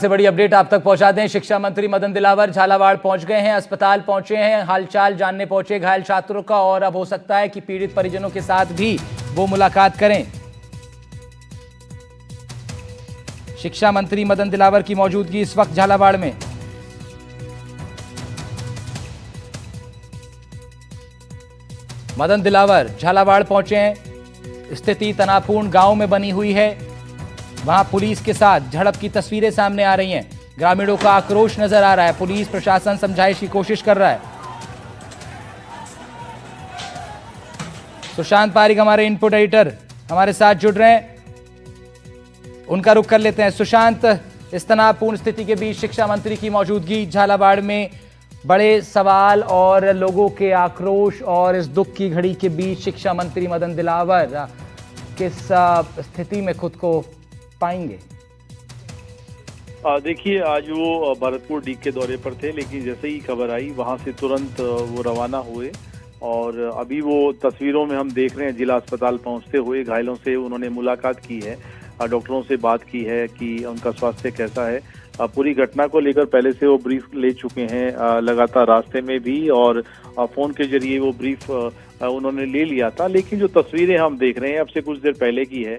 से बड़ी अपडेट आप तक पहुंचा दें। शिक्षा मंत्री मदन दिलावर झालावाड़ पहुंच गए हैं, अस्पताल पहुंचे हैं, हालचाल जानने पहुंचे घायल छात्रों का और अब हो सकता है कि पीड़ित परिजनों के साथ भी वो मुलाकात करें। शिक्षा मंत्री मदन दिलावर की मौजूदगी इस वक्त झालावाड़ में। मदन दिलावर झालावाड़ पहुंचे हैं। स्थिति तनावपूर्ण गांव में बनी हुई है, वहां पुलिस के साथ झड़प की तस्वीरें सामने आ रही हैं। ग्रामीणों का आक्रोश नजर आ रहा है। पुलिस प्रशासन समझाइश की कोशिश कर रहा है। सुशांत पारिक हमारे इनपुट एडिटर हमारे साथ जुड़ रहे हैं, उनका रुख कर लेते हैं। सुशांत, इस तनावपूर्ण स्थिति के बीच शिक्षा मंत्री की मौजूदगी झालावाड़ में, बड़े सवाल और लोगों के आक्रोश और इस दुख की घड़ी के बीच शिक्षा मंत्री मदन दिलावर किस स्थिति में खुद को पाएंगे? देखिए, आज वो भरतपुर डी के दौरे पर थे, लेकिन जैसे ही खबर आई वहां से तुरंत वो रवाना हुए और अभी वो तस्वीरों में हम देख रहे हैं जिला अस्पताल पहुंचते हुए घायलों से उन्होंने मुलाकात की है, डॉक्टरों से बात की है कि उनका स्वास्थ्य कैसा है। पूरी घटना को लेकर पहले से वो ब्रीफ ले चुके हैं, लगातार रास्ते में भी और फोन के जरिए वो ब्रीफ उन्होंने ले लिया था। लेकिन जो तस्वीरें हम देख रहे हैं अब से कुछ देर पहले की है,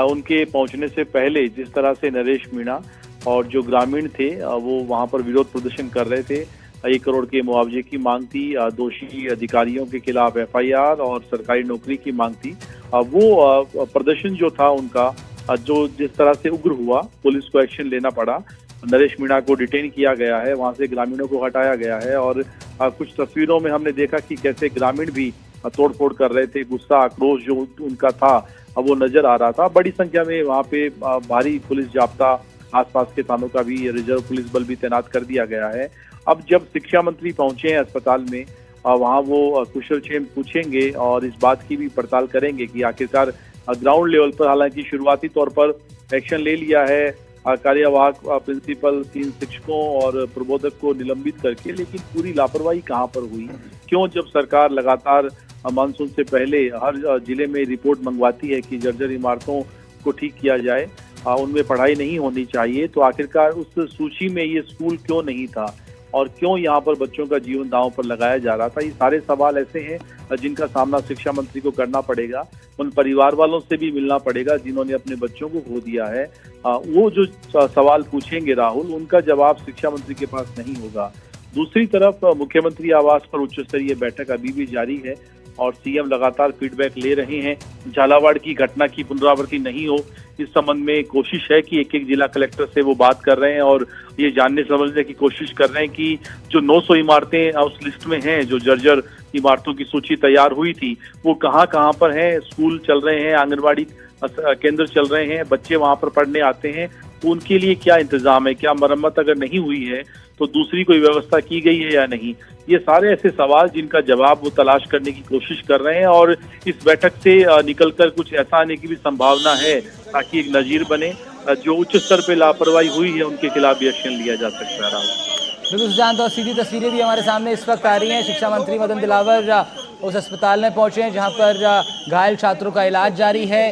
उनके पहुंचने से पहले जिस तरह से नरेश मीणा और जो ग्रामीण थे वो वहां पर विरोध प्रदर्शन कर रहे थे, 1 करोड़ के मुआवजे की मांग थी, दोषी अधिकारियों के खिलाफ FIR और सरकारी नौकरी की मांग थी। वो प्रदर्शन जो था उनका, जो जिस तरह से उग्र हुआ, पुलिस को एक्शन लेना पड़ा, नरेश मीणा को डिटेन किया गया है, वहां से ग्रामीणों को हटाया गया है और कुछ तस्वीरों में हमने देखा कि कैसे ग्रामीण भी तोड़फोड़ कर रहे थे। गुस्सा आक्रोश जो उनका था वो नजर आ रहा था। बड़ी संख्या में वहां पे भारी पुलिस जाब्ता, आसपास के थानों का भी रिजर्व पुलिस बल भी तैनात कर दिया गया है। अब जब शिक्षा मंत्री पहुंचे हैं अस्पताल में, वहां वो कुशलक्षेम पूछेंगे और इस बात की भी पड़ताल करेंगे कि आखिरकार ग्राउंड लेवल पर, हालांकि शुरुआती तौर पर एक्शन ले लिया है कार्यवाहक प्रिंसिपल, 3 शिक्षकों और प्रबोधक को निलंबित करके, लेकिन पूरी लापरवाही कहां पर हुई? क्यों जब सरकार लगातार मानसून से पहले हर जिले में रिपोर्ट मंगवाती है कि जर्जर इमारतों को ठीक किया जाए, उनमें पढ़ाई नहीं होनी चाहिए, तो आखिरकार उस सूची में ये स्कूल क्यों नहीं था और क्यों यहाँ पर बच्चों का जीवन दांव पर लगाया जा रहा था? ये सारे सवाल ऐसे हैं जिनका सामना शिक्षा मंत्री को करना पड़ेगा। उन परिवार वालों से भी मिलना पड़ेगा जिन्होंने अपने बच्चों को खो दिया है। वो जो सवाल पूछेंगे राहुल, उनका जवाब शिक्षा मंत्री के पास नहीं होगा। दूसरी तरफ मुख्यमंत्री आवास पर उच्च स्तरीय बैठक अभी भी जारी है और CM लगातार फीडबैक ले रहे हैं। झालावाड़ की घटना की पुनरावृत्ति नहीं हो, इस संबंध में कोशिश है कि एक जिला कलेक्टर से वो बात कर रहे हैं और ये जानने समझने की कोशिश कर रहे हैं कि जो 900 इमारतें उस लिस्ट में हैं, जो जर्जर इमारतों की सूची तैयार हुई थी, वो कहाँ कहाँ पर हैं। स्कूल चल रहे हैं, आंगनबाड़ी केंद्र चल रहे हैं, बच्चे वहां पर पढ़ने आते हैं, तो उनके लिए क्या इंतजाम है? क्या मरम्मत अगर नहीं हुई है तो दूसरी कोई व्यवस्था की गई है या नहीं? ये सारे ऐसे सवाल जिनका जवाब वो तलाश करने की कोशिश कर रहे हैं और इस बैठक से निकलकर कुछ ऐसा आने की भी संभावना है ताकि एक नजीर बने। जो उच्च स्तर पे लापरवाही हुई है उनके खिलाफ भी एक्शन लिया जा सकता है। बिल्कुल सुशांत, और सीधी तस्वीरें भी हमारे सामने इस वक्त आ रही हैं। शिक्षा मंत्री मदन दिलावर उस अस्पताल में पहुंचे हैं जहां पर घायल छात्रों का इलाज जारी है।